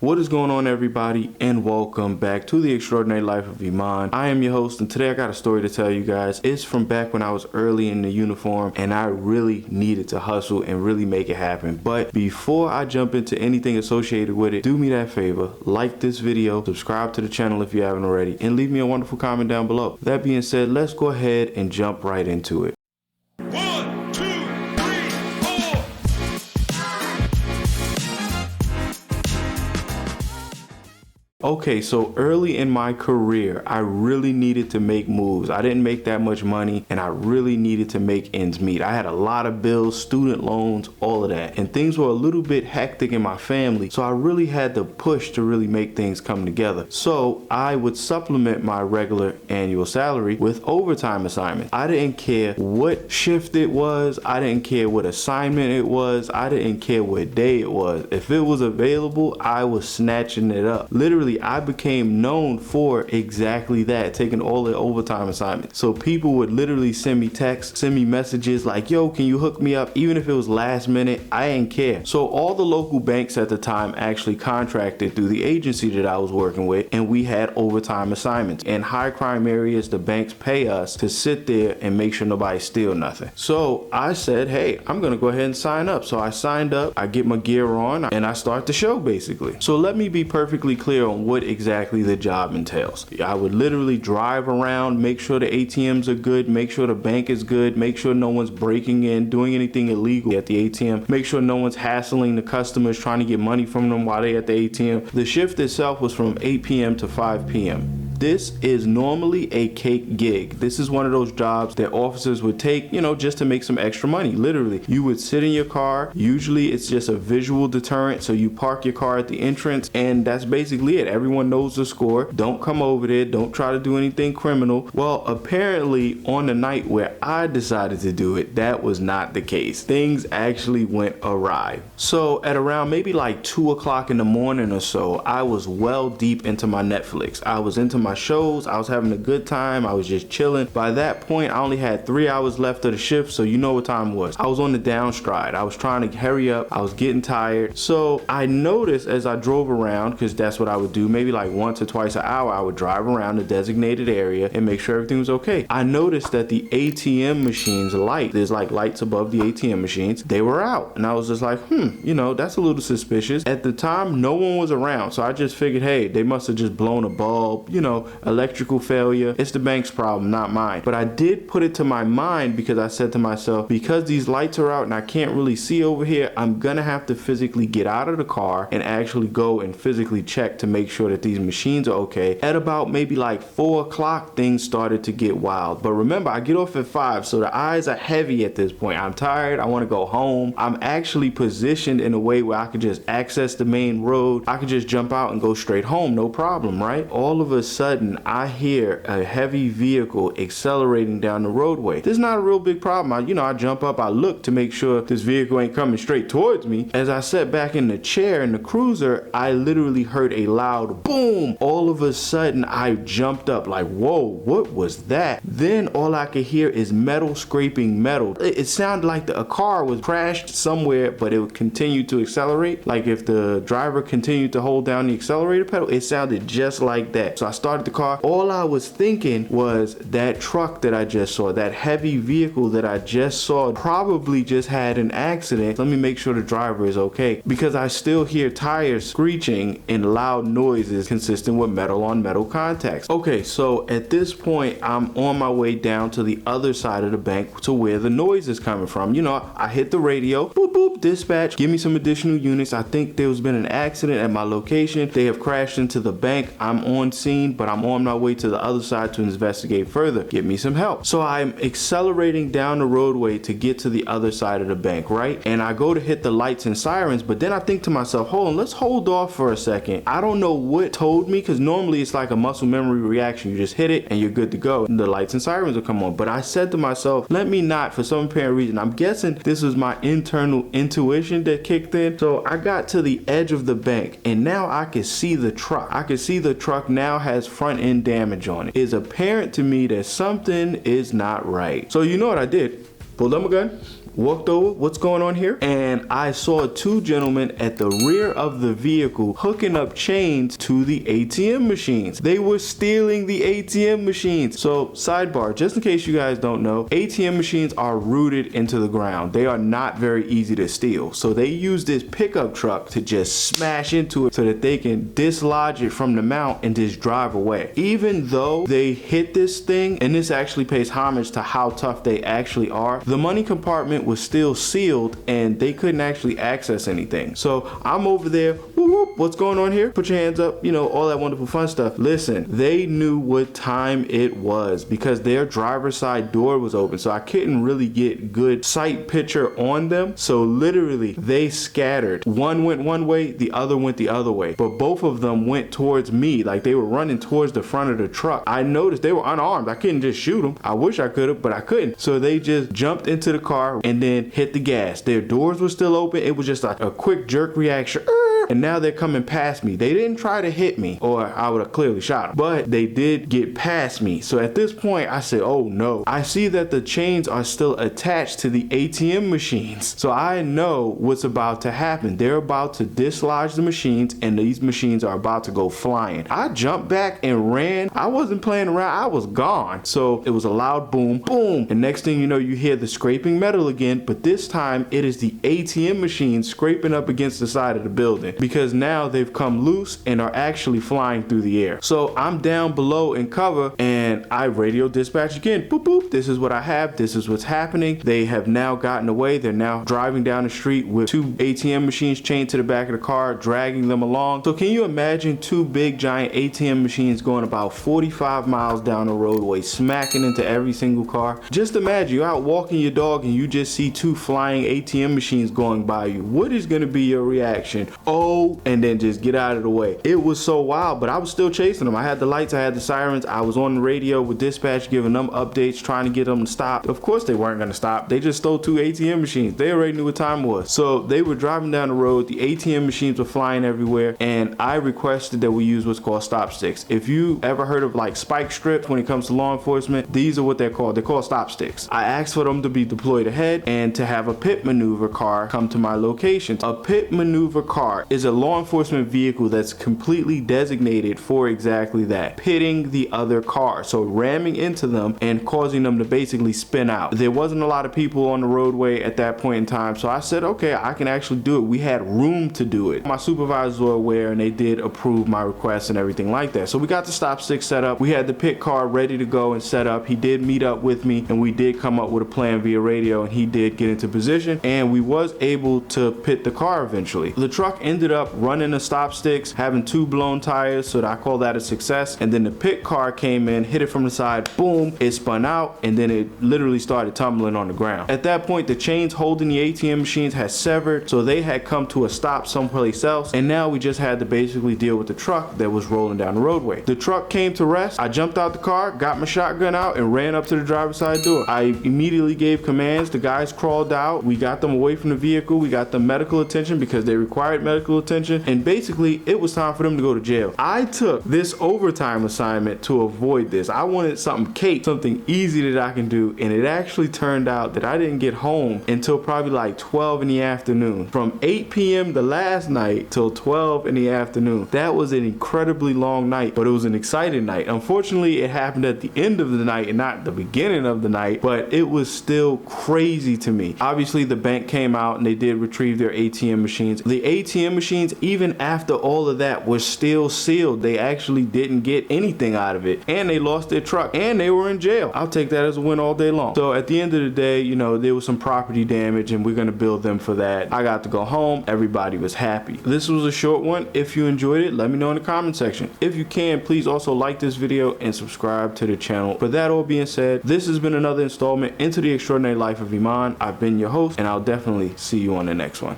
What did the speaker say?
What is going on, everybody, and welcome back to the Extraordinary Life of Emon. I am your host, and today I got a story to tell you guys. It's from back when I was early in the uniform and I really needed to hustle and really make it happen. But before I jump into anything associated with it, do me that favor, like this video, subscribe to the channel if you haven't already, and leave me a wonderful comment down below. That being said, let's go ahead and jump right into it. Okay, so early in my career, I really needed to make moves. I didn't make that much money and I really needed to make ends meet. I had a lot of bills, student loans, all of that. And things were a little bit hectic in my family. So I really had to push to really make things come together. So I would supplement my regular annual salary with overtime assignments. I didn't care what shift it was. I didn't care what assignment it was. I didn't care what day it was. If it was available, I was snatching it up. Literally, I became known for exactly that, taking all the overtime assignments. So people would literally send me texts, send me messages like, yo, can you hook me up? Even if it was last minute, I didn't care. So all the local banks at the time actually contracted through the agency that I was working with, and we had overtime assignments. In high crime areas, the banks pay us to sit there and make sure nobody steal nothing. So I said, hey, I'm gonna go ahead and sign up. So I signed up, I get my gear on, and I start the show basically. So let me be perfectly clear on what exactly the job entails. I would literally drive around, make sure the ATMs are good, make sure the bank is good, make sure no one's breaking in, doing anything illegal at the ATM, make sure no one's hassling the customers, trying to get money from them while they're at the ATM. The shift itself was from 8 p.m. to 5 p.m. This is normally a cake gig. This is one of those jobs that officers would take, just to make some extra money. Literally, you would sit in your car. Usually it's just a visual deterrent. So you park your car at the entrance and that's basically it. Everyone knows the score. Don't come over there. Don't try to do anything criminal. Well, apparently on the night where I decided to do it, that was not the case. Things actually went awry. So at around maybe like 2 o'clock in the morning or so, I was well deep into my Netflix. I was into my shows. I was having a good time. I was just chilling. By that point, I only had 3 hours left of the shift, so you know what time it was. I was on the downstride. I was trying to hurry up. I was getting tired. So I noticed as I drove around, because that's what I would do, maybe like once or twice an hour, I would drive around the designated area and make sure everything was okay. I noticed that the ATM machines light, there's like lights above the ATM machines, they were out. And I was just like, that's a little suspicious. At the time, no one was around. So I just figured, hey, they must have just blown a bulb, electrical failure. It's the bank's problem, not mine. But I did put it to my mind because I said to myself, because these lights are out and I can't really see over here, I'm gonna have to physically get out of the car and actually go and physically check to make sure that these machines are okay. At about maybe like 4 o'clock, things started to get wild. But remember, I get off at 5, so the eyes are heavy at this point. I'm tired. I want to go home. I'm actually positioned in a way where I could just access the main road. I could just jump out and go straight home, no problem, right? All of a sudden, I hear a heavy vehicle accelerating down the roadway. This is not a real big problem. I jump up, I look to make sure this vehicle ain't coming straight towards me. As I sat back in the chair in the cruiser, I literally heard a loud boom. All of a sudden, I jumped up like, whoa, what was that? Then all I could hear is metal scraping metal. It sounded like a car was crashed somewhere, but it would continue to accelerate. Like if the driver continued to hold down the accelerator pedal, it sounded just like that. So I started the car. All I was thinking was that truck that I just saw, that heavy vehicle that I just saw, probably just had an accident. Let me make sure the driver is okay, because I still hear tires screeching and loud noises consistent with metal on metal contacts. Okay, so at this point, I'm on my way down to the other side of the bank to where the noise is coming from. I hit the radio, boop, boop, dispatch, give me some additional units. I think there's been an accident at my location. They have crashed into the bank. I'm on scene, but I'm on my way to the other side to investigate further. Get me some help. So I'm accelerating down the roadway to get to the other side of the bank, right? And I go to hit the lights and sirens, but then I think to myself, hold on, let's hold off for a second. I don't know what told me, because normally it's like a muscle memory reaction. You just hit it and you're good to go. The lights and sirens will come on. But I said to myself, let me not, for some apparent reason, I'm guessing this was my internal intuition that kicked in. So I got to the edge of the bank and now I could see the truck. I could see the truck now has front end damage on it. It's apparent to me that something is not right. So you know what I did? Pulled up my gun, Walked over, what's going on here? And I saw 2 gentlemen at the rear of the vehicle hooking up chains to the ATM machines. They were stealing the ATM machines. So sidebar, just in case you guys don't know, ATM machines are rooted into the ground. They are not very easy to steal. So they use this pickup truck to just smash into it so that they can dislodge it from the mount and just drive away. Even though they hit this thing, and this actually pays homage to how tough they actually are, the money compartment was still sealed and they couldn't actually access anything. So I'm over there, whoop, whoop, what's going on here? Put your hands up, you know, all that wonderful fun stuff. Listen, they knew what time it was because their driver's side door was open, so I couldn't really get good sight picture on them. So literally they scattered. One went one way, the other went the other way, but both of them went towards me, like they were running towards the front of the truck. I noticed they were unarmed. I couldn't just shoot them. I wish I could have, but I couldn't. So they just jumped into the car and then hit the gas. Their doors were still open. It was just a quick jerk reaction. And now they're coming past me. They didn't try to hit me or I would have clearly shot them, but they did get past me. So at this point I said, oh no. I see that the chains are still attached to the ATM machines. So I know what's about to happen. They're about to dislodge the machines and these machines are about to go flying. I jumped back and ran. I wasn't playing around. I was gone. So it was a loud boom, boom. And next thing you know, you hear the scraping metal again, but this time it is the ATM machine scraping up against the side of the building, because now they've come loose and are actually flying through the air. So I'm down below in cover and I radio dispatch again. Boop, boop. This is what I have. This is what's happening. They have now gotten away. They're now driving down the street with 2 ATM machines chained to the back of the car, dragging them along. So can you imagine 2 big giant ATM machines going about 45 miles down the roadway, smacking into every single car? Just imagine you're out walking your dog and you just see 2 flying ATM machines going by you. What is going to be your reaction? Oh, and then just get out of the way. It was so wild, but I was still chasing them. I had the lights, I had the sirens, I was on the radio with dispatch giving them updates, trying to get them to stop. Of course they weren't going to stop. They just stole 2 ATM machines. They already knew what time it was. So they were driving down the road, the ATM machines were flying everywhere, and I requested that we use what's called stop sticks. If you ever heard of like spike strips when it comes to law enforcement, these are what they're called. They're called stop sticks. I asked for them to be deployed ahead and to have a pit maneuver car come to my location. A pit maneuver car is a law enforcement vehicle that's completely designated for exactly that, pitting the other car, so ramming into them and causing them to basically spin out. There wasn't a lot of people on the roadway at that point in time, so I said, okay, I can actually do it. We had room to do it. My supervisors were aware and they did approve my request and everything like that. So we got the stop stick set up. We had the pit car ready to go and set up. He did meet up with me and we did come up with a plan via radio, and he did get into position and we was able to pit the car eventually. The truck ended up running the stop sticks, having 2 blown tires, so I call that a success. And then the pit car came in, hit it from the side, boom, it spun out, and then it literally started tumbling on the ground. At that point, the chains holding the ATM machines had severed, so they had come to a stop someplace else, and now we just had to basically deal with the truck that was rolling down the roadway. The truck came to rest. I jumped out the car, got my shotgun out, and ran up to the driver's side door. I immediately gave commands. The guys crawled out. We got them away from the vehicle. We got them medical attention because they required medical attention, and basically it was time for them to go to jail. I took this overtime assignment to avoid this. I wanted something cake, something easy that I can do, and it actually turned out that I didn't get home until probably like 12 in the afternoon. From 8 p.m. the last night till 12 in the afternoon. That was an incredibly long night, but it was an exciting night. Unfortunately, it happened at the end of the night and not the beginning of the night, but it was still crazy to me. Obviously, the bank came out and they did retrieve their ATM machines. The ATM machines, even after all of that, were still sealed. They actually didn't get anything out of it, and they lost their truck, and they were in jail. I'll take that as a win all day long. So at the end of the day, you know, there was some property damage and we're going to bill them for that. I got to go home. Everybody was happy. This was a short one. If you enjoyed it, let me know in the comment section. If you can, please also like this video and subscribe to the channel. But that all being said, this has been another installment into the extraordinary life of Emon. I've been your host, and I'll definitely see you on the next one.